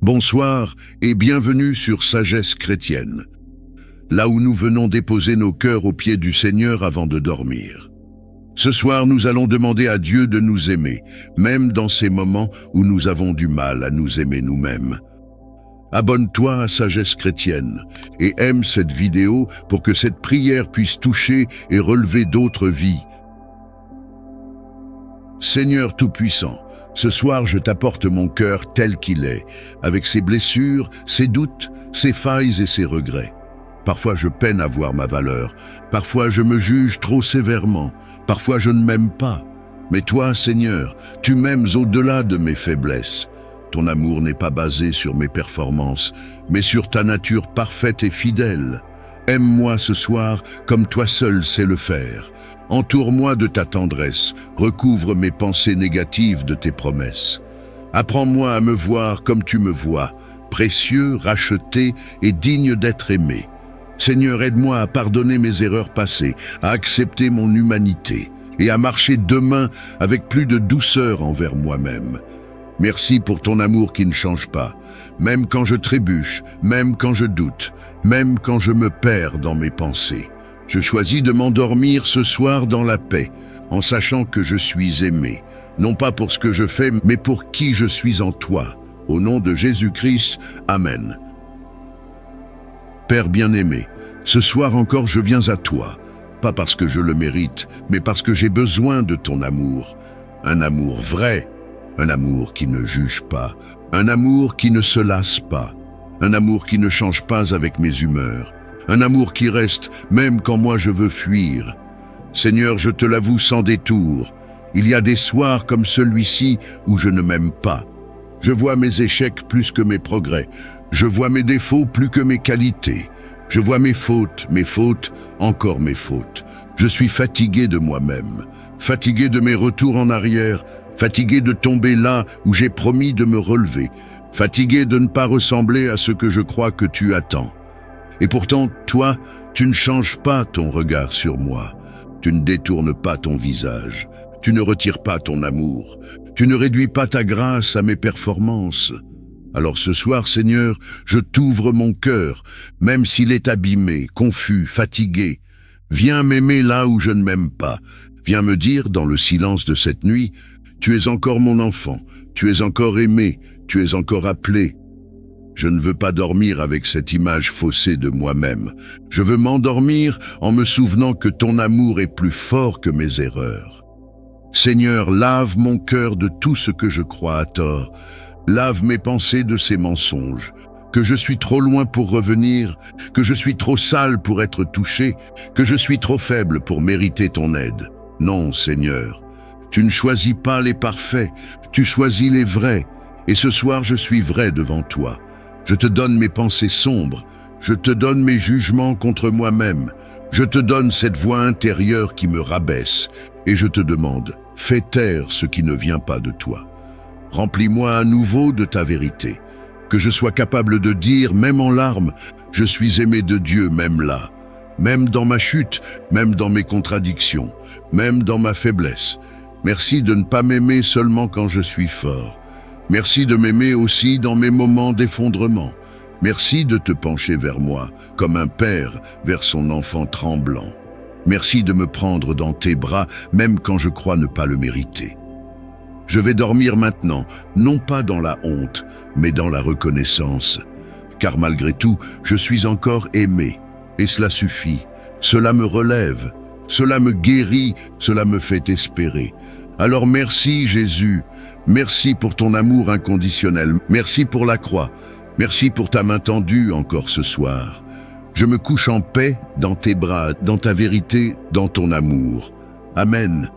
Bonsoir et bienvenue sur Sagesse chrétienne, là où nous venons déposer nos cœurs aux pieds du Seigneur avant de dormir. Ce soir, nous allons demander à Dieu de nous aimer, même dans ces moments où nous avons du mal à nous aimer nous-mêmes. Abonne-toi à Sagesse chrétienne et aime cette vidéo pour que cette prière puisse toucher et relever d'autres vies. Seigneur Tout-Puissant, ce soir je t'apporte mon cœur tel qu'il est, avec ses blessures, ses doutes, ses failles et ses regrets. Parfois je peine à voir ma valeur, parfois je me juge trop sévèrement, parfois je ne m'aime pas. Mais toi, Seigneur, tu m'aimes au-delà de mes faiblesses. Ton amour n'est pas basé sur mes performances, mais sur ta nature parfaite et fidèle. Aime-moi ce soir comme toi seul sais le faire. Entoure-moi de ta tendresse, recouvre mes pensées négatives de tes promesses. Apprends-moi à me voir comme tu me vois, précieux, racheté et digne d'être aimé. Seigneur, aide-moi à pardonner mes erreurs passées, à accepter mon humanité et à marcher demain avec plus de douceur envers moi-même. Merci pour ton amour qui ne change pas, même quand je trébuche, même quand je doute, même quand je me perds dans mes pensées. Je choisis de m'endormir ce soir dans la paix, en sachant que je suis aimé, non pas pour ce que je fais, mais pour qui je suis en toi. Au nom de Jésus-Christ, Amen. Père bien-aimé, ce soir encore je viens à toi, pas parce que je le mérite, mais parce que j'ai besoin de ton amour. Un amour vrai, un amour qui ne juge pas, un amour qui ne se lasse pas, un amour qui ne change pas avec mes humeurs, un amour qui reste même quand moi je veux fuir. Seigneur, je te l'avoue sans détour, il y a des soirs comme celui-ci où je ne m'aime pas. Je vois mes échecs plus que mes progrès, je vois mes défauts plus que mes qualités. Je vois mes fautes, encore mes fautes. Je suis fatigué de moi-même, fatigué de mes retours en arrière, fatigué de tomber là où j'ai promis de me relever, fatigué de ne pas ressembler à ce que je crois que tu attends. Et pourtant, toi, tu ne changes pas ton regard sur moi, tu ne détournes pas ton visage, tu ne retires pas ton amour, tu ne réduis pas ta grâce à mes performances. Alors ce soir, Seigneur, je t'ouvre mon cœur, même s'il est abîmé, confus, fatigué. Viens m'aimer là où je ne m'aime pas. Viens me dire, dans le silence de cette nuit, tu es encore mon enfant, tu es encore aimé, tu es encore appelé. Je ne veux pas dormir avec cette image faussée de moi-même. Je veux m'endormir en me souvenant que ton amour est plus fort que mes erreurs. Seigneur, lave mon cœur de tout ce que je crois à tort. Lave mes pensées de ces mensonges, que je suis trop loin pour revenir, que je suis trop sale pour être touché, que je suis trop faible pour mériter ton aide. Non, Seigneur, tu ne choisis pas les parfaits, tu choisis les vrais, et ce soir je suis vrai devant toi. Je te donne mes pensées sombres, je te donne mes jugements contre moi-même, je te donne cette voix intérieure qui me rabaisse, et je te demande, fais taire ce qui ne vient pas de toi. Remplis-moi à nouveau de ta vérité, que je sois capable de dire, même en larmes, je suis aimé de Dieu même là, même dans ma chute, même dans mes contradictions, même dans ma faiblesse. Merci de ne pas m'aimer seulement quand je suis fort. Merci de m'aimer aussi dans mes moments d'effondrement. Merci de te pencher vers moi, comme un père vers son enfant tremblant. Merci de me prendre dans tes bras, même quand je crois ne pas le mériter. Je vais dormir maintenant, non pas dans la honte, mais dans la reconnaissance. Car malgré tout, je suis encore aimé, et cela suffit. Cela me relève, cela me guérit, cela me fait espérer. Alors merci Jésus, merci pour ton amour inconditionnel, merci pour la croix, merci pour ta main tendue encore ce soir. Je me couche en paix dans tes bras, dans ta vérité, dans ton amour. Amen.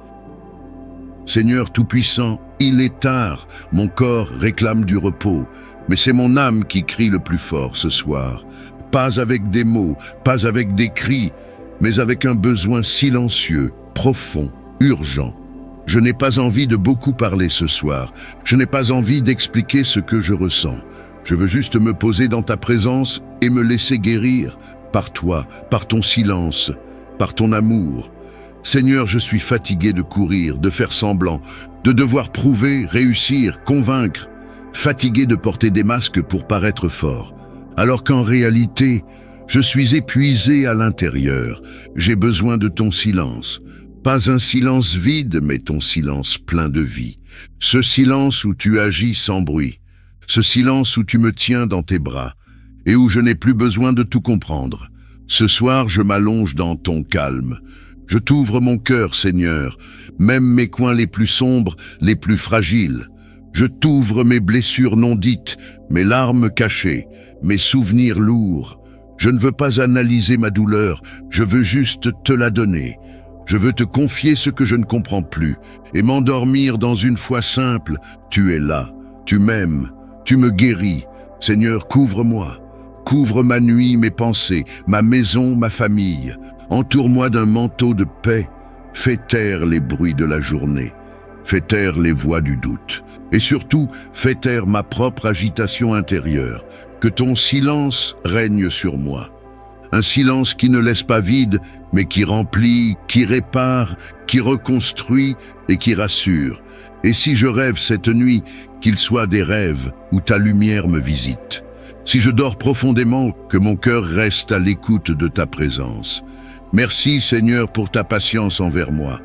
Seigneur Tout-Puissant, il est tard, mon corps réclame du repos, mais c'est mon âme qui crie le plus fort ce soir. Pas avec des mots, pas avec des cris, mais avec un besoin silencieux, profond, urgent. Je n'ai pas envie de beaucoup parler ce soir, je n'ai pas envie d'expliquer ce que je ressens. Je veux juste me poser dans ta présence et me laisser guérir par toi, par ton silence, par ton amour. Seigneur, je suis fatigué de courir, de faire semblant, de devoir prouver, réussir, convaincre. fatigué de porter des masques pour paraître fort, alors qu'en réalité, je suis épuisé à l'intérieur. J'ai besoin de ton silence. Pas un silence vide, mais ton silence plein de vie. Ce silence où tu agis sans bruit. Ce silence où tu me tiens dans tes bras et où je n'ai plus besoin de tout comprendre. Ce soir, je m'allonge dans ton calme. Je t'ouvre mon cœur, Seigneur, même mes coins les plus sombres, les plus fragiles. Je t'ouvre mes blessures non dites, mes larmes cachées, mes souvenirs lourds. Je ne veux pas analyser ma douleur, je veux juste te la donner. Je veux te confier ce que je ne comprends plus et m'endormir dans une foi simple. Tu es là, tu m'aimes, tu me guéris. Seigneur, couvre-moi. Couvre ma nuit, mes pensées, ma maison, ma famille. Entoure-moi d'un manteau de paix. Fais taire les bruits de la journée. Fais taire les voix du doute. Et surtout, fais taire ma propre agitation intérieure. Que ton silence règne sur moi. Un silence qui ne laisse pas vide, mais qui remplit, qui répare, qui reconstruit et qui rassure. Et si je rêve cette nuit, qu'il soit des rêves où ta lumière me visite. Si je dors profondément, que mon cœur reste à l'écoute de ta présence. Merci Seigneur pour ta patience envers moi.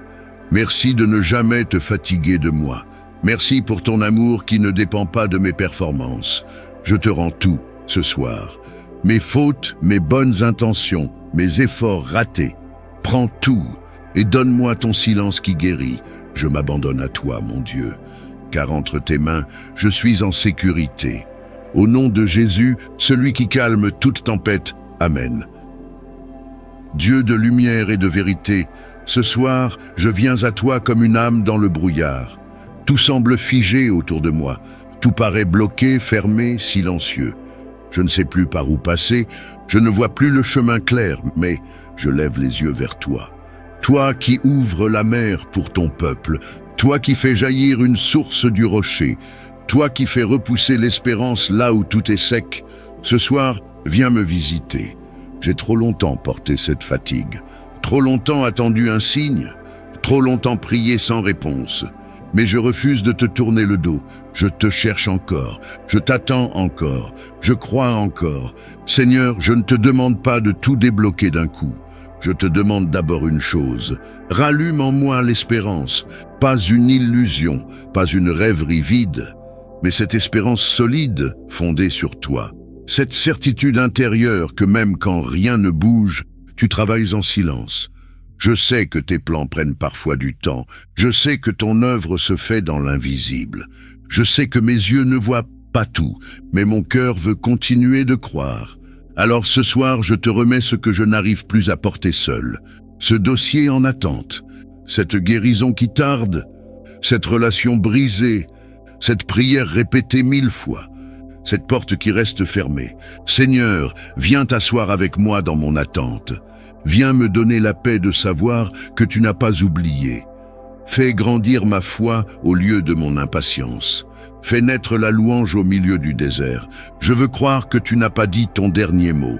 Merci de ne jamais te fatiguer de moi. Merci pour ton amour qui ne dépend pas de mes performances. Je te rends tout ce soir. Mes fautes, mes bonnes intentions, mes efforts ratés. Prends tout et donne-moi ton silence qui guérit. Je m'abandonne à toi, mon Dieu, car entre tes mains, je suis en sécurité. Au nom de Jésus, celui qui calme toute tempête. Amen. Dieu de lumière et de vérité, ce soir, je viens à toi comme une âme dans le brouillard. Tout semble figé autour de moi. Tout paraît bloqué, fermé, silencieux. Je ne sais plus par où passer, je ne vois plus le chemin clair, mais je lève les yeux vers toi. Toi qui ouvres la mer pour ton peuple, toi qui fais jaillir une source du rocher, toi qui fais repousser l'espérance là où tout est sec, ce soir, viens me visiter. J'ai trop longtemps porté cette fatigue, trop longtemps attendu un signe, trop longtemps prié sans réponse. Mais je refuse de te tourner le dos. Je te cherche encore. Je t'attends encore. Je crois encore. Seigneur, je ne te demande pas de tout débloquer d'un coup. Je te demande d'abord une chose. Rallume en moi l'espérance. Pas une illusion, pas une rêverie vide, mais cette espérance solide, fondée sur toi. Cette certitude intérieure que même quand rien ne bouge, tu travailles en silence. Je sais que tes plans prennent parfois du temps. Je sais que ton œuvre se fait dans l'invisible. Je sais que mes yeux ne voient pas tout, mais mon cœur veut continuer de croire. Alors ce soir, je te remets ce que je n'arrive plus à porter seul. Ce dossier en attente, cette guérison qui tarde, cette relation brisée, cette prière répétée 1000 fois, cette porte qui reste fermée. Seigneur, viens t'asseoir avec moi dans mon attente. Viens me donner la paix de savoir que tu n'as pas oublié. Fais grandir ma foi au lieu de mon impatience. Fais naître la louange au milieu du désert. Je veux croire que tu n'as pas dit ton dernier mot,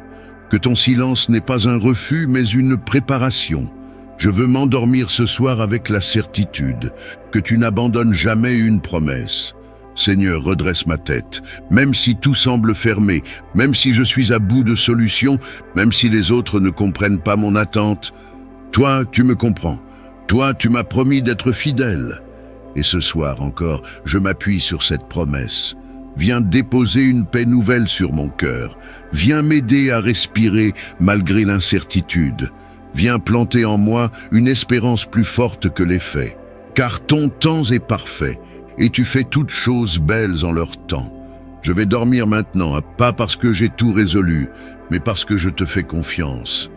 que ton silence n'est pas un refus mais une préparation. Je veux m'endormir ce soir avec la certitude que tu n'abandonnes jamais une promesse. Seigneur, redresse ma tête, même si tout semble fermé, même si je suis à bout de solutions, même si les autres ne comprennent pas mon attente. Toi, tu me comprends. Toi, tu m'as promis d'être fidèle. Et ce soir encore, je m'appuie sur cette promesse. Viens déposer une paix nouvelle sur mon cœur. Viens m'aider à respirer malgré l'incertitude. Viens planter en moi une espérance plus forte que les faits. Car ton temps est parfait. Et tu fais toutes choses belles en leur temps. Je vais dormir maintenant, pas parce que j'ai tout résolu, mais parce que je te fais confiance.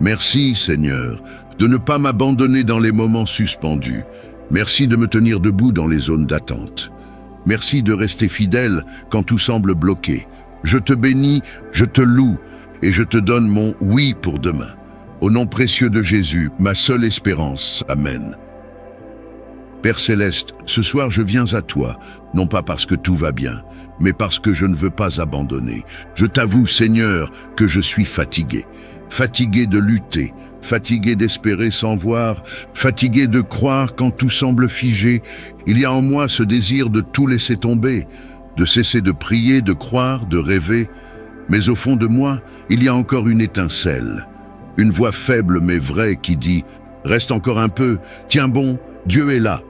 Merci, Seigneur, de ne pas m'abandonner dans les moments suspendus. Merci de me tenir debout dans les zones d'attente. Merci de rester fidèle quand tout semble bloqué. Je te bénis, je te loue, et je te donne mon oui pour demain. Au nom précieux de Jésus, ma seule espérance. Amen. Père Céleste, ce soir je viens à toi, non pas parce que tout va bien, mais parce que je ne veux pas abandonner. Je t'avoue, Seigneur, que je suis fatigué. Fatigué de lutter, fatigué d'espérer sans voir, fatigué de croire quand tout semble figé. Il y a en moi ce désir de tout laisser tomber, de cesser de prier, de croire, de rêver. Mais au fond de moi, il y a encore une étincelle, une voix faible mais vraie qui dit « Reste encore un peu, tiens bon, Dieu est là ».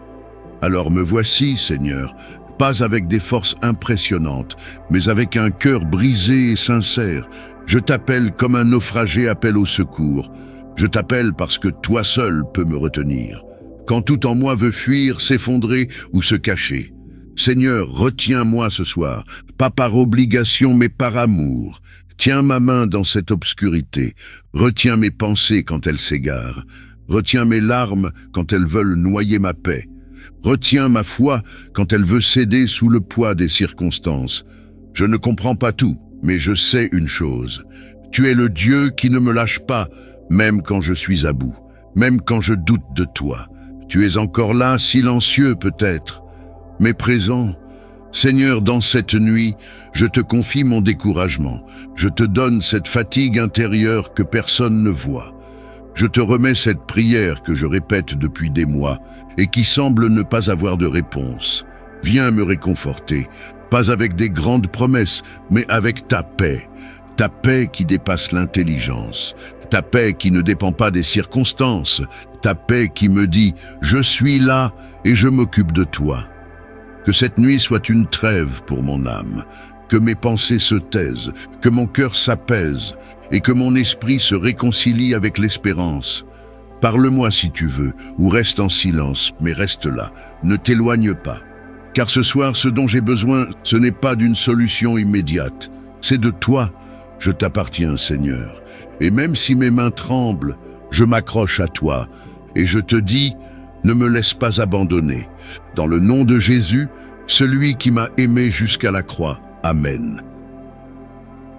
Alors me voici, Seigneur, pas avec des forces impressionnantes, mais avec un cœur brisé et sincère. Je t'appelle comme un naufragé appelle au secours. Je t'appelle parce que toi seul peux me retenir. Quand tout en moi veut fuir, s'effondrer ou se cacher. Seigneur, retiens-moi ce soir, pas par obligation mais par amour. Tiens ma main dans cette obscurité. Retiens mes pensées quand elles s'égarent. Retiens mes larmes quand elles veulent noyer ma paix. Retiens ma foi quand elle veut céder sous le poids des circonstances. Je ne comprends pas tout, mais je sais une chose. Tu es le Dieu qui ne me lâche pas, même quand je suis à bout, même quand je doute de toi. Tu es encore là, silencieux peut-être, mais présent. Seigneur, dans cette nuit, je te confie mon découragement. Je te donne cette fatigue intérieure que personne ne voit. Je te remets cette prière que je répète depuis des mois et qui semble ne pas avoir de réponse. Viens me réconforter, pas avec des grandes promesses, mais avec ta paix qui dépasse l'intelligence, ta paix qui ne dépend pas des circonstances, ta paix qui me dit « Je suis là et je m'occupe de toi ». Que cette nuit soit une trêve pour mon âme, que mes pensées se taisent, que mon cœur s'apaise et que mon esprit se réconcilie avec l'espérance. Parle-moi si tu veux, ou reste en silence, mais reste là, ne t'éloigne pas. Car ce soir, ce dont j'ai besoin, ce n'est pas d'une solution immédiate, c'est de toi. Je t'appartiens, Seigneur. Et même si mes mains tremblent, je m'accroche à toi, et je te dis, ne me laisse pas abandonner. Dans le nom de Jésus, celui qui m'a aimé jusqu'à la croix. Amen.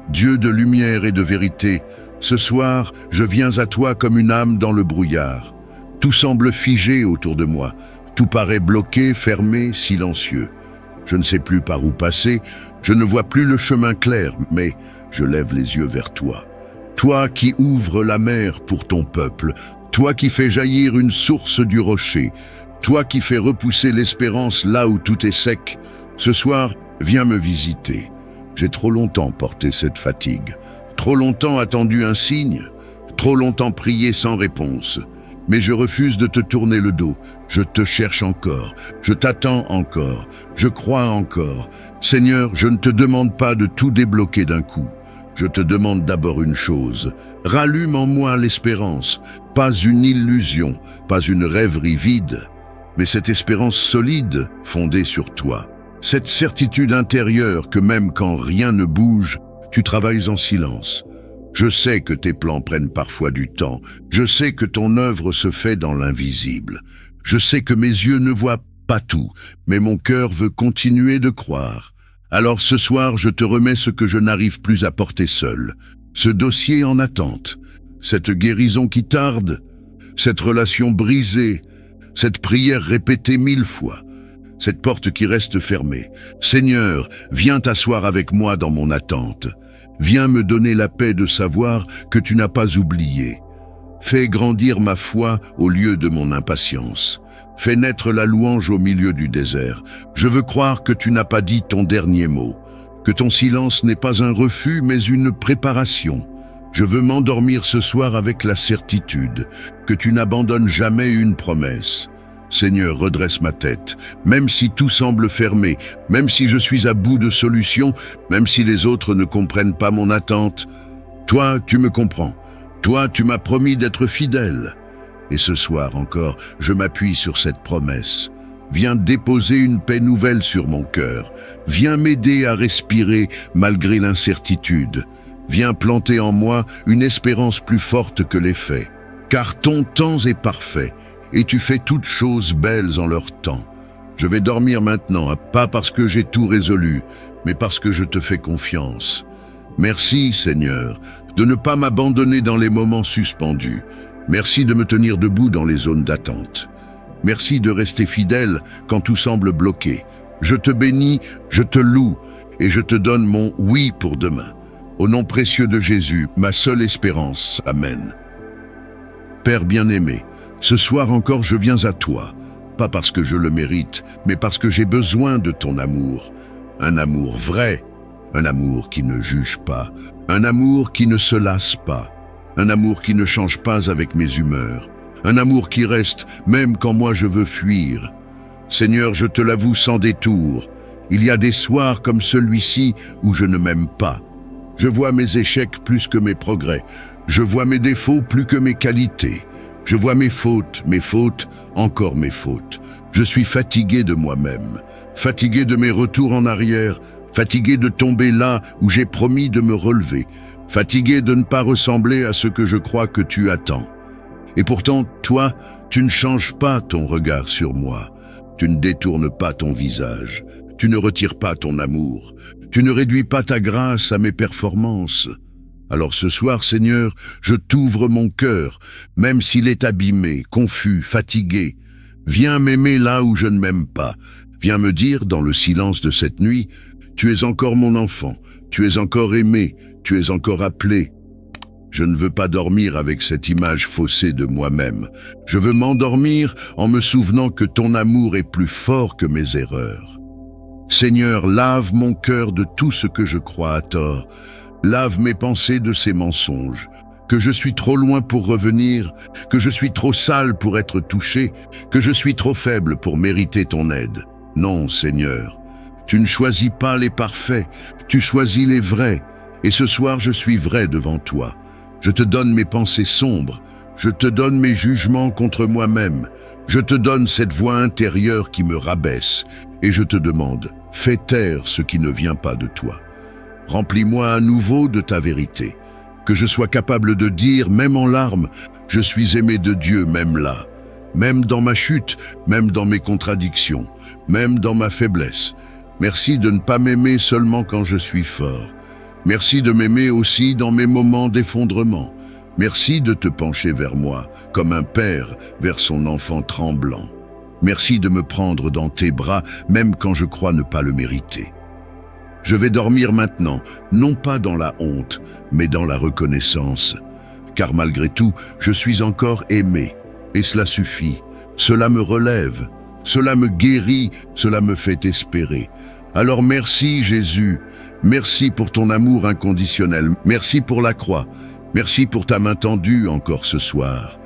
Dieu de lumière et de vérité, ce soir, je viens à toi comme une âme dans le brouillard. Tout semble figé autour de moi. Tout paraît bloqué, fermé, silencieux. Je ne sais plus par où passer, je ne vois plus le chemin clair, mais je lève les yeux vers toi. Toi qui ouvres la mer pour ton peuple, toi qui fais jaillir une source du rocher, toi qui fais repousser l'espérance là où tout est sec, ce soir, viens me visiter. J'ai trop longtemps porté cette fatigue, trop longtemps attendu un signe, trop longtemps prié sans réponse. Mais je refuse de te tourner le dos. Je te cherche encore, je t'attends encore, je crois encore. Seigneur, je ne te demande pas de tout débloquer d'un coup. Je te demande d'abord une chose. Rallume en moi l'espérance, pas une illusion, pas une rêverie vide, mais cette espérance solide fondée sur toi. Cette certitude intérieure que même quand rien ne bouge, tu travailles en silence. Je sais que tes plans prennent parfois du temps. Je sais que ton œuvre se fait dans l'invisible. Je sais que mes yeux ne voient pas tout, mais mon cœur veut continuer de croire. Alors ce soir, je te remets ce que je n'arrive plus à porter seul. Ce dossier en attente, cette guérison qui tarde, cette relation brisée, cette prière répétée 1000 fois, cette porte qui reste fermée. Seigneur, viens t'asseoir avec moi dans mon attente. Viens me donner la paix de savoir que tu n'as pas oublié. Fais grandir ma foi au lieu de mon impatience. Fais naître la louange au milieu du désert. Je veux croire que tu n'as pas dit ton dernier mot, que ton silence n'est pas un refus mais une préparation. Je veux m'endormir ce soir avec la certitude que tu n'abandonnes jamais une promesse. Seigneur, redresse ma tête, même si tout semble fermé, même si je suis à bout de solutions, même si les autres ne comprennent pas mon attente. Toi, tu me comprends. Toi, tu m'as promis d'être fidèle. Et ce soir encore, je m'appuie sur cette promesse. Viens déposer une paix nouvelle sur mon cœur. Viens m'aider à respirer malgré l'incertitude. Viens planter en moi une espérance plus forte que les faits. Car ton temps est parfait. Et tu fais toutes choses belles en leur temps. Je vais dormir maintenant, pas parce que j'ai tout résolu, mais parce que je te fais confiance. Merci, Seigneur, de ne pas m'abandonner dans les moments suspendus. Merci de me tenir debout dans les zones d'attente. Merci de rester fidèle quand tout semble bloqué. Je te bénis, je te loue, et je te donne mon oui pour demain. Au nom précieux de Jésus, ma seule espérance. Amen. Père bien-aimé, ce soir encore je viens à toi, pas parce que je le mérite, mais parce que j'ai besoin de ton amour. un amour vrai, un amour qui ne juge pas, un amour qui ne se lasse pas, un amour qui ne change pas avec mes humeurs, un amour qui reste même quand moi je veux fuir. Seigneur, je te l'avoue sans détour, il y a des soirs comme celui-ci où je ne m'aime pas. Je vois mes échecs plus que mes progrès, je vois mes défauts plus que mes qualités. Je vois mes fautes, encore mes fautes. Je suis fatigué de moi-même, fatigué de mes retours en arrière, fatigué de tomber là où j'ai promis de me relever, fatigué de ne pas ressembler à ce que je crois que tu attends. Et pourtant, toi, tu ne changes pas ton regard sur moi, tu ne détournes pas ton visage, tu ne retires pas ton amour, tu ne réduis pas ta grâce à mes performances. Alors ce soir, Seigneur, je t'ouvre mon cœur, même s'il est abîmé, confus, fatigué. Viens m'aimer là où je ne m'aime pas. Viens me dire, dans le silence de cette nuit, tu es encore mon enfant, tu es encore aimé, tu es encore appelé. Je ne veux pas dormir avec cette image faussée de moi-même. Je veux m'endormir en me souvenant que ton amour est plus fort que mes erreurs. Seigneur, lave mon cœur de tout ce que je crois à tort. Lave mes pensées de ces mensonges, que je suis trop loin pour revenir, que je suis trop sale pour être touché, que je suis trop faible pour mériter ton aide. Non, Seigneur, tu ne choisis pas les parfaits, tu choisis les vrais, et ce soir je suis vrai devant toi. Je te donne mes pensées sombres, je te donne mes jugements contre moi-même, je te donne cette voix intérieure qui me rabaisse, et je te demande, fais taire ce qui ne vient pas de toi. Remplis-moi à nouveau de ta vérité, que je sois capable de dire, même en larmes, je suis aimé de Dieu même là, même dans ma chute, même dans mes contradictions, même dans ma faiblesse. Merci de ne pas m'aimer seulement quand je suis fort. Merci de m'aimer aussi dans mes moments d'effondrement. Merci de te pencher vers moi, comme un père vers son enfant tremblant. Merci de me prendre dans tes bras, même quand je crois ne pas le mériter. Je vais dormir maintenant, non pas dans la honte, mais dans la reconnaissance. Car malgré tout, je suis encore aimé, et cela suffit. Cela me relève, cela me guérit, cela me fait espérer. Alors merci Jésus, merci pour ton amour inconditionnel, merci pour la croix, merci pour ta main tendue encore ce soir.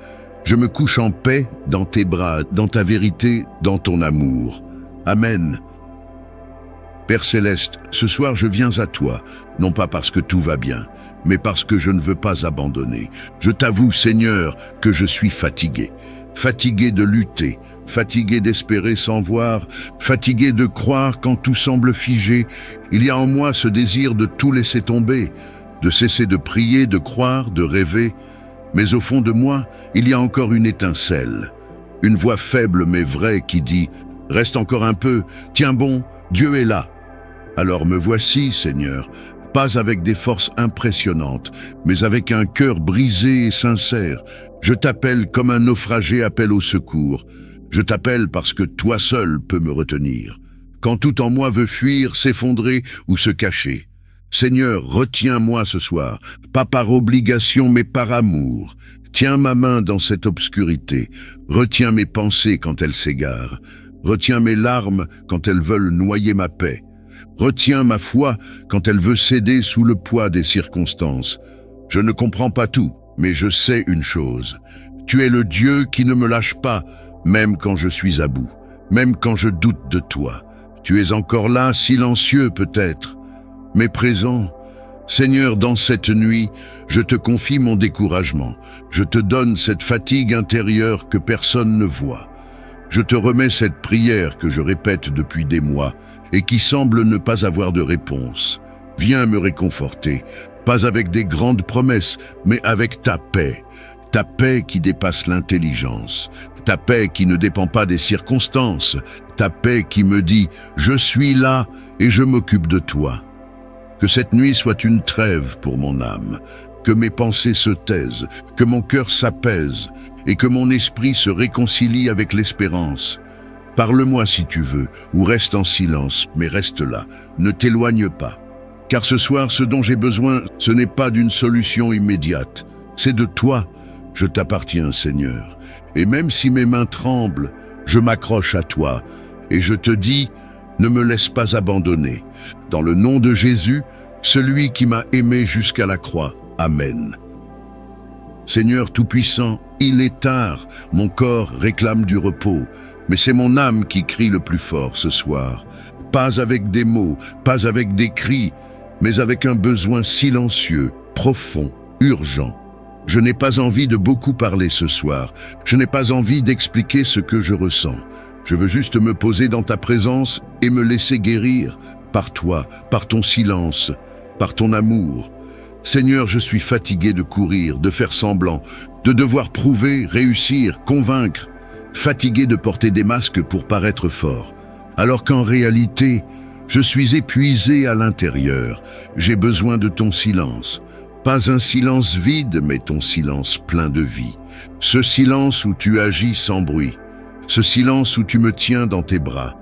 Je me couche en paix dans tes bras, dans ta vérité, dans ton amour. Amen. Père Céleste, ce soir je viens à toi, non pas parce que tout va bien, mais parce que je ne veux pas abandonner. Je t'avoue, Seigneur, que je suis fatigué. Fatigué de lutter, fatigué d'espérer sans voir, fatigué de croire quand tout semble figé. Il y a en moi ce désir de tout laisser tomber, de cesser de prier, de croire, de rêver. Mais au fond de moi, il y a encore une étincelle, une voix faible mais vraie qui dit « Reste encore un peu, tiens bon, Dieu est là ». Alors me voici, Seigneur, pas avec des forces impressionnantes, mais avec un cœur brisé et sincère. Je t'appelle comme un naufragé appelle au secours. Je t'appelle parce que toi seul peux me retenir. Quand tout en moi veut fuir, s'effondrer ou se cacher. Seigneur, retiens-moi ce soir, pas par obligation mais par amour. Tiens ma main dans cette obscurité. Retiens mes pensées quand elles s'égarent. Retiens mes larmes quand elles veulent noyer ma paix. Retiens ma foi quand elle veut céder sous le poids des circonstances. Je ne comprends pas tout, mais je sais une chose. Tu es le Dieu qui ne me lâche pas, même quand je suis à bout, même quand je doute de toi. Tu es encore là, silencieux peut-être, mais présent. Seigneur, dans cette nuit, je te confie mon découragement. Je te donne cette fatigue intérieure que personne ne voit. Je te remets cette prière que je répète depuis des mois et qui semble ne pas avoir de réponse. Viens me réconforter, pas avec des grandes promesses, mais avec ta paix qui dépasse l'intelligence, ta paix qui ne dépend pas des circonstances, ta paix qui me dit « Je suis là et je m'occupe de toi ». Que cette nuit soit une trêve pour mon âme, que mes pensées se taisent, que mon cœur s'apaise et que mon esprit se réconcilie avec l'espérance. Parle-moi si tu veux, ou reste en silence, mais reste là, ne t'éloigne pas. Car ce soir, ce dont j'ai besoin, ce n'est pas d'une solution immédiate, c'est de toi. Je t'appartiens, Seigneur. Et même si mes mains tremblent, je m'accroche à toi, et je te dis, ne me laisse pas abandonner. Dans le nom de Jésus, celui qui m'a aimé jusqu'à la croix. Amen. Seigneur Tout-Puissant, il est tard, mon corps réclame du repos, mais c'est mon âme qui crie le plus fort ce soir. Pas avec des mots, pas avec des cris, mais avec un besoin silencieux, profond, urgent. Je n'ai pas envie de beaucoup parler ce soir, je n'ai pas envie d'expliquer ce que je ressens. Je veux juste me poser dans ta présence et me laisser guérir par toi, par ton silence, par ton amour. Seigneur, je suis fatigué de courir, de faire semblant, de devoir prouver, réussir, convaincre, fatigué de porter des masques pour paraître fort, alors qu'en réalité, je suis épuisé à l'intérieur. J'ai besoin de ton silence. Pas un silence vide, mais ton silence plein de vie. Ce silence où tu agis sans bruit. Ce silence où tu me tiens dans tes bras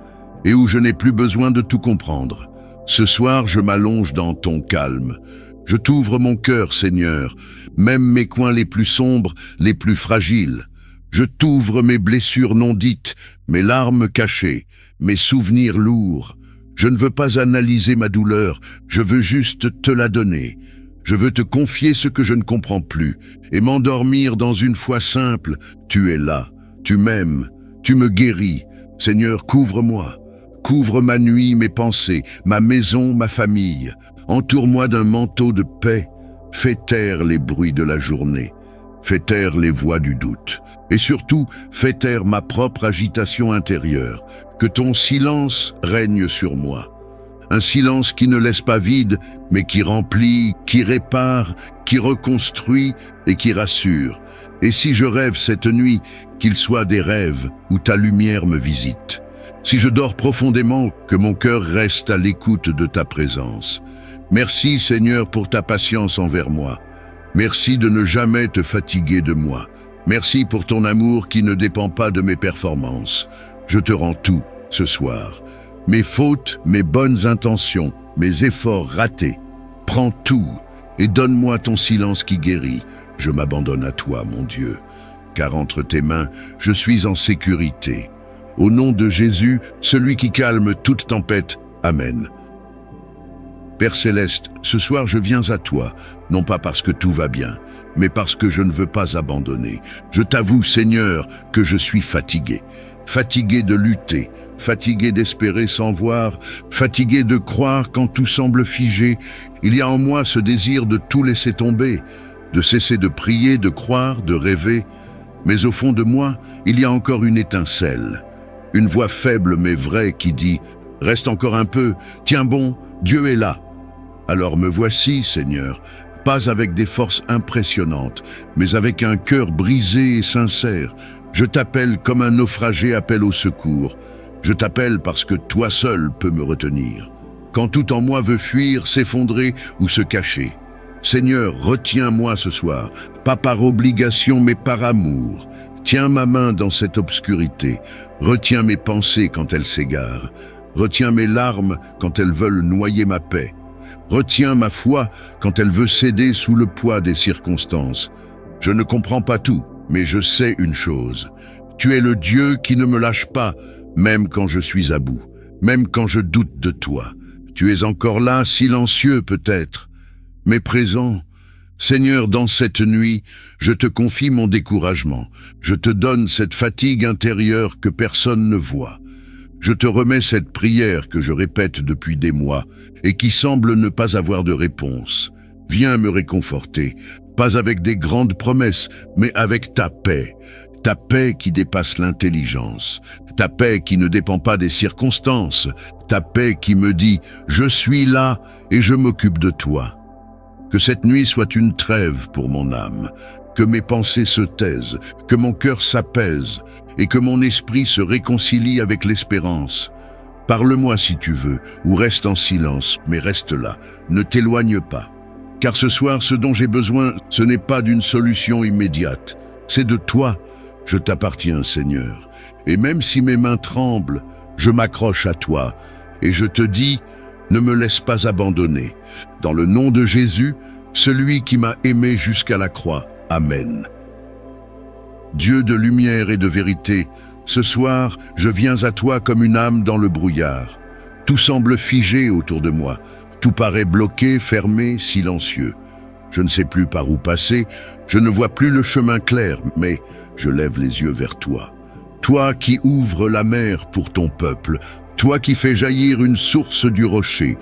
et où je n'ai plus besoin de tout comprendre. Ce soir, je m'allonge dans ton calme. Je t'ouvre mon cœur, Seigneur, même mes coins les plus sombres, les plus fragiles. Je t'ouvre mes blessures non dites, mes larmes cachées, mes souvenirs lourds. Je ne veux pas analyser ma douleur, je veux juste te la donner. Je veux te confier ce que je ne comprends plus et m'endormir dans une foi simple. Tu es là, tu m'aimes, tu me guéris. Seigneur, couvre-moi. Couvre ma nuit, mes pensées, ma maison, ma famille. Entoure-moi d'un manteau de paix. Fais taire les bruits de la journée. Fais taire les voix du doute. Et surtout, fais taire ma propre agitation intérieure. Que ton silence règne sur moi. Un silence qui ne laisse pas vide, mais qui remplit, qui répare, qui reconstruit et qui rassure. Et si je rêve cette nuit, qu'il soit des rêves où ta lumière me visite. Si je dors profondément, que mon cœur reste à l'écoute de ta présence. Merci Seigneur pour ta patience envers moi. Merci de ne jamais te fatiguer de moi. Merci pour ton amour qui ne dépend pas de mes performances. Je te rends tout ce soir. Mes fautes, mes bonnes intentions, mes efforts ratés. Prends tout et donne-moi ton silence qui guérit. Je m'abandonne à toi, mon Dieu, car entre tes mains, je suis en sécurité. Au nom de Jésus, celui qui calme toute tempête. Amen. Père Céleste, ce soir je viens à toi, non pas parce que tout va bien, mais parce que je ne veux pas abandonner. Je t'avoue, Seigneur, que je suis fatigué. Fatigué de lutter, fatigué d'espérer sans voir, fatigué de croire quand tout semble figé. Il y a en moi ce désir de tout laisser tomber, de cesser de prier, de croire, de rêver. Mais au fond de moi, il y a encore une étincelle, une voix faible mais vraie qui dit « Reste encore un peu, tiens bon, Dieu est là ». Alors me voici, Seigneur, pas avec des forces impressionnantes, mais avec un cœur brisé et sincère. Je t'appelle comme un naufragé appelle au secours. Je t'appelle parce que toi seul peux me retenir. Quand tout en moi veut fuir, s'effondrer ou se cacher. Seigneur, retiens-moi ce soir, pas par obligation mais par amour. Tiens ma main dans cette obscurité. Retiens mes pensées quand elles s'égarent. Retiens mes larmes quand elles veulent noyer ma paix. Retiens ma foi quand elle veut céder sous le poids des circonstances. Je ne comprends pas tout, mais je sais une chose. Tu es le Dieu qui ne me lâche pas, même quand je suis à bout, même quand je doute de toi. Tu es encore là, silencieux peut-être, mais présent. Seigneur, dans cette nuit, je te confie mon découragement. Je te donne cette fatigue intérieure que personne ne voit. Je te remets cette prière que je répète depuis des mois et qui semble ne pas avoir de réponse. Viens me réconforter, pas avec des grandes promesses, mais avec ta paix qui dépasse l'intelligence, ta paix qui ne dépend pas des circonstances, ta paix qui me dit « Je suis là et je m'occupe de toi ». Que cette nuit soit une trêve pour mon âme, que mes pensées se taisent, que mon cœur s'apaise et que mon esprit se réconcilie avec l'espérance. Parle-moi si tu veux, ou reste en silence, mais reste là, ne t'éloigne pas. Car ce soir, ce dont j'ai besoin, ce n'est pas d'une solution immédiate, c'est de toi. Je t'appartiens, Seigneur. Et même si mes mains tremblent, je m'accroche à toi, et je te dis, ne me laisse pas abandonner. Dans le nom de Jésus, celui qui m'a aimé jusqu'à la croix. Amen. Dieu de lumière et de vérité, ce soir, je viens à toi comme une âme dans le brouillard. Tout semble figé autour de moi. Tout paraît bloqué, fermé, silencieux. Je ne sais plus par où passer, je ne vois plus le chemin clair, mais je lève les yeux vers toi. Toi qui ouvres la mer pour ton peuple, toi qui fais jaillir une source du rocher,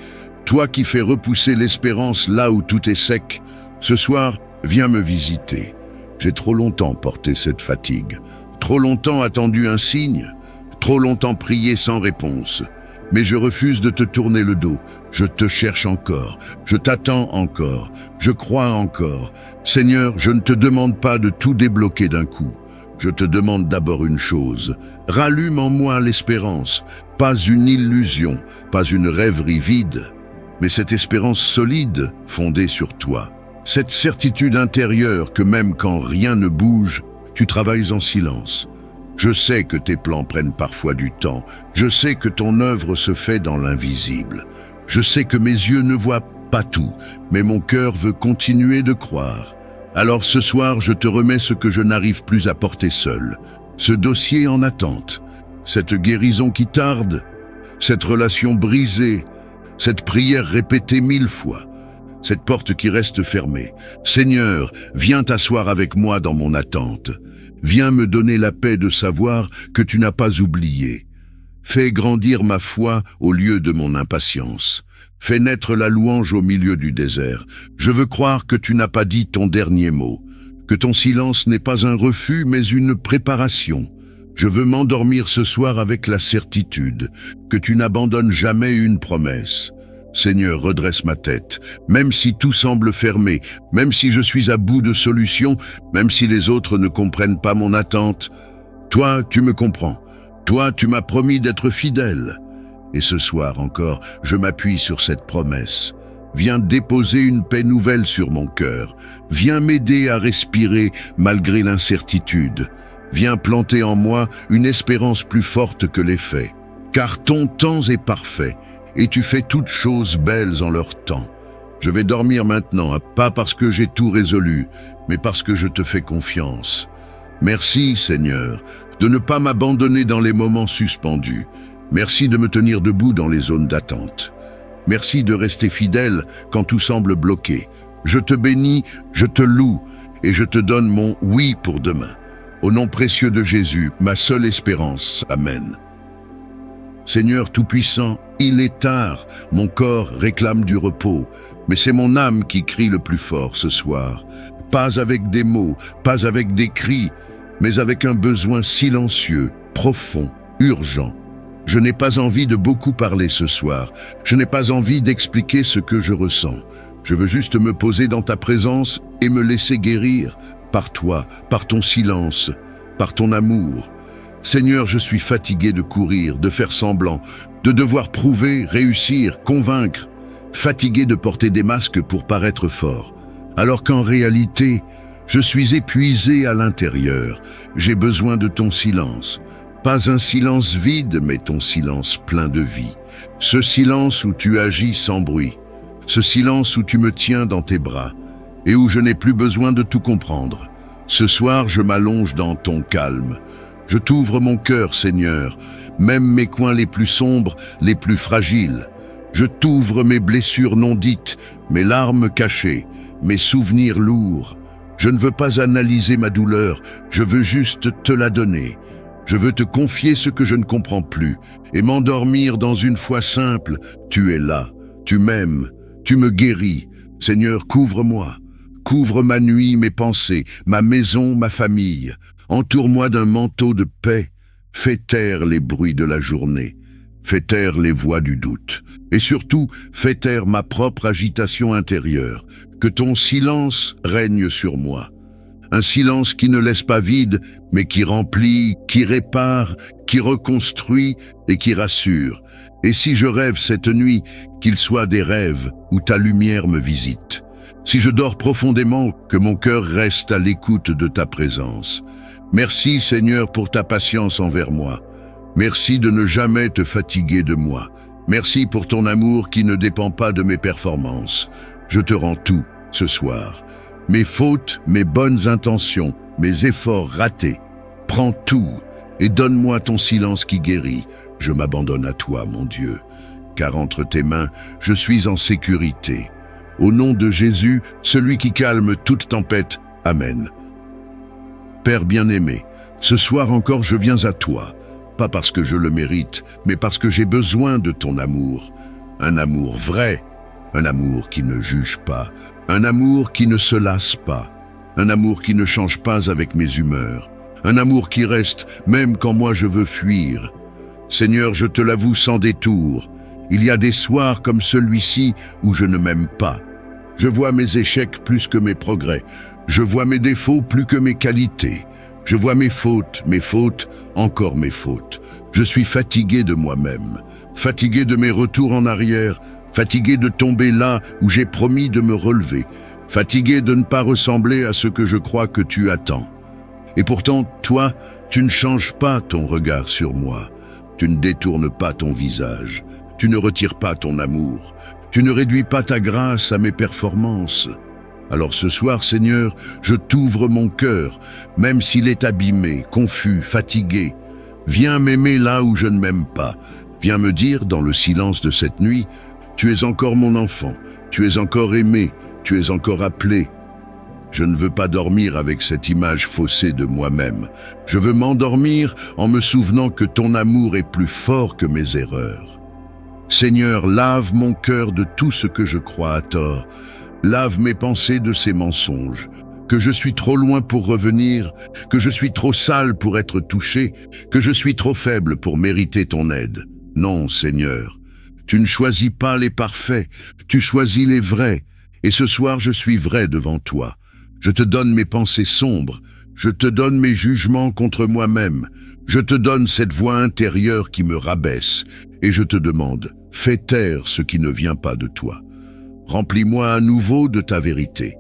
toi qui fais repousser l'espérance là où tout est sec, ce soir, viens me visiter. J'ai trop longtemps porté cette fatigue, trop longtemps attendu un signe, trop longtemps prié sans réponse. Mais je refuse de te tourner le dos. Je te cherche encore. Je t'attends encore. Je crois encore. Seigneur, je ne te demande pas de tout débloquer d'un coup. Je te demande d'abord une chose. Rallume en moi l'espérance. Pas une illusion, pas une rêverie vide, mais cette espérance solide, fondée sur toi. Cette certitude intérieure que même quand rien ne bouge, tu travailles en silence. Je sais que tes plans prennent parfois du temps. Je sais que ton œuvre se fait dans l'invisible. Je sais que mes yeux ne voient pas tout, mais mon cœur veut continuer de croire. Alors ce soir, je te remets ce que je n'arrive plus à porter seul. Ce dossier en attente, cette guérison qui tarde, cette relation brisée, cette prière répétée 1000 fois, cette porte qui reste fermée. Seigneur, viens t'asseoir avec moi dans mon attente. Viens me donner la paix de savoir que tu n'as pas oublié. Fais grandir ma foi au lieu de mon impatience. Fais naître la louange au milieu du désert. Je veux croire que tu n'as pas dit ton dernier mot, que ton silence n'est pas un refus mais une préparation. Je veux m'endormir ce soir avec la certitude que tu n'abandonnes jamais une promesse. Seigneur, redresse ma tête, même si tout semble fermé, même si je suis à bout de solutions, même si les autres ne comprennent pas mon attente. Toi, tu me comprends. Toi, tu m'as promis d'être fidèle. Et ce soir encore, je m'appuie sur cette promesse. Viens déposer une paix nouvelle sur mon cœur. Viens m'aider à respirer malgré l'incertitude. Viens planter en moi une espérance plus forte que les faits. Car ton temps est parfait. Et tu fais toutes choses belles en leur temps. Je vais dormir maintenant, pas parce que j'ai tout résolu, mais parce que je te fais confiance. Merci, Seigneur, de ne pas m'abandonner dans les moments suspendus. Merci de me tenir debout dans les zones d'attente. Merci de rester fidèle quand tout semble bloqué. Je te bénis, je te loue, et je te donne mon oui pour demain. Au nom précieux de Jésus, ma seule espérance. Amen. Seigneur Tout-Puissant, il est tard, mon corps réclame du repos, mais c'est mon âme qui crie le plus fort ce soir. Pas avec des mots, pas avec des cris, mais avec un besoin silencieux, profond, urgent. Je n'ai pas envie de beaucoup parler ce soir, je n'ai pas envie d'expliquer ce que je ressens. Je veux juste me poser dans ta présence et me laisser guérir par toi, par ton silence, par ton amour. Seigneur, je suis fatigué de courir, de faire semblant, de devoir prouver, réussir, convaincre, fatigué de porter des masques pour paraître fort, alors qu'en réalité, je suis épuisé à l'intérieur. J'ai besoin de ton silence. Pas un silence vide, mais ton silence plein de vie. Ce silence où tu agis sans bruit. Ce silence où tu me tiens dans tes bras et où je n'ai plus besoin de tout comprendre. Ce soir, je m'allonge dans ton calme. Je t'ouvre mon cœur, Seigneur, même mes coins les plus sombres, les plus fragiles. Je t'ouvre mes blessures non dites, mes larmes cachées, mes souvenirs lourds. Je ne veux pas analyser ma douleur, je veux juste te la donner. Je veux te confier ce que je ne comprends plus et m'endormir dans une foi simple. Tu es là, tu m'aimes, tu me guéris. Seigneur, couvre-moi, couvre ma nuit, mes pensées, ma maison, ma famille. Entoure-moi d'un manteau de paix, fais taire les bruits de la journée, fais taire les voix du doute, et surtout, fais taire ma propre agitation intérieure, que ton silence règne sur moi. Un silence qui ne laisse pas vide, mais qui remplit, qui répare, qui reconstruit et qui rassure. Et si je rêve cette nuit, qu'il soit des rêves où ta lumière me visite. Si je dors profondément, que mon cœur reste à l'écoute de ta présence. Merci Seigneur pour ta patience envers moi. Merci de ne jamais te fatiguer de moi. Merci pour ton amour qui ne dépend pas de mes performances. Je te rends tout ce soir. Mes fautes, mes bonnes intentions, mes efforts ratés. Prends tout et donne-moi ton silence qui guérit. Je m'abandonne à toi, mon Dieu. car entre tes mains, je suis en sécurité. Au nom de Jésus, celui qui calme toute tempête. Amen. Père bien-aimé, ce soir encore je viens à toi, pas parce que je le mérite, mais parce que j'ai besoin de ton amour. Un amour vrai, un amour qui ne juge pas, un amour qui ne se lasse pas, un amour qui ne change pas avec mes humeurs, un amour qui reste même quand moi je veux fuir. Seigneur, je te l'avoue sans détour, il y a des soirs comme celui-ci où je ne m'aime pas. Je vois mes échecs plus que mes progrès, je vois mes défauts plus que mes qualités. Je vois mes fautes, encore mes fautes. Je suis fatigué de moi-même, fatigué de mes retours en arrière, fatigué de tomber là où j'ai promis de me relever, fatigué de ne pas ressembler à ce que je crois que tu attends. Et pourtant, toi, tu ne changes pas ton regard sur moi, tu ne détournes pas ton visage, tu ne retires pas ton amour, tu ne réduis pas ta grâce à mes performances. Alors ce soir, Seigneur, je t'ouvre mon cœur, même s'il est abîmé, confus, fatigué. Viens m'aimer là où je ne m'aime pas. Viens me dire, dans le silence de cette nuit, tu es encore mon enfant, tu es encore aimé, tu es encore appelé. Je ne veux pas dormir avec cette image faussée de moi-même. Je veux m'endormir en me souvenant que ton amour est plus fort que mes erreurs. Seigneur, lave mon cœur de tout ce que je crois à tort. Lave mes pensées de ces mensonges, que je suis trop loin pour revenir, que je suis trop sale pour être touché, que je suis trop faible pour mériter ton aide. Non, Seigneur, tu ne choisis pas les parfaits, tu choisis les vrais, et ce soir je suis vrai devant toi. Je te donne mes pensées sombres, je te donne mes jugements contre moi-même, je te donne cette voix intérieure qui me rabaisse, et je te demande, fais taire ce qui ne vient pas de toi. Remplis-moi à nouveau de ta vérité,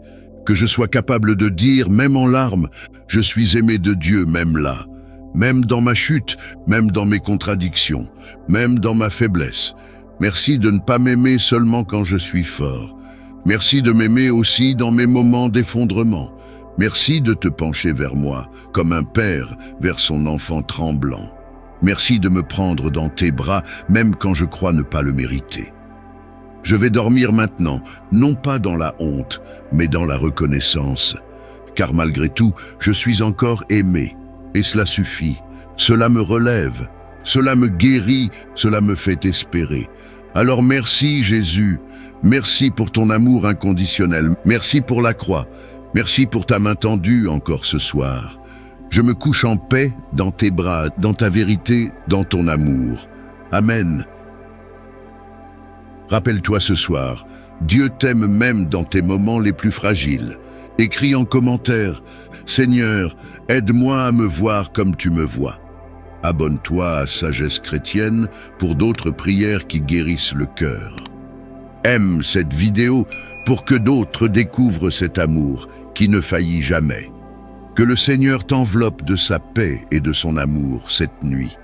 que je sois capable de dire, même en larmes, je suis aimé de Dieu même là, même dans ma chute, même dans mes contradictions, même dans ma faiblesse. Merci de ne pas m'aimer seulement quand je suis fort. Merci de m'aimer aussi dans mes moments d'effondrement. Merci de te pencher vers moi, comme un père vers son enfant tremblant. Merci de me prendre dans tes bras, même quand je crois ne pas le mériter. Je vais dormir maintenant, non pas dans la honte, mais dans la reconnaissance. Car malgré tout, je suis encore aimé, et cela suffit. Cela me relève, cela me guérit, cela me fait espérer. Alors merci Jésus, merci pour ton amour inconditionnel, merci pour la croix, merci pour ta main tendue encore ce soir. Je me couche en paix dans tes bras, dans ta vérité, dans ton amour. Amen. Rappelle-toi ce soir, Dieu t'aime même dans tes moments les plus fragiles. Écris en commentaire, « Seigneur, aide-moi à me voir comme tu me vois ». Abonne-toi à Sagesse Chrétienne pour d'autres prières qui guérissent le cœur. Aime cette vidéo pour que d'autres découvrent cet amour qui ne faillit jamais. Que le Seigneur t'enveloppe de sa paix et de son amour cette nuit.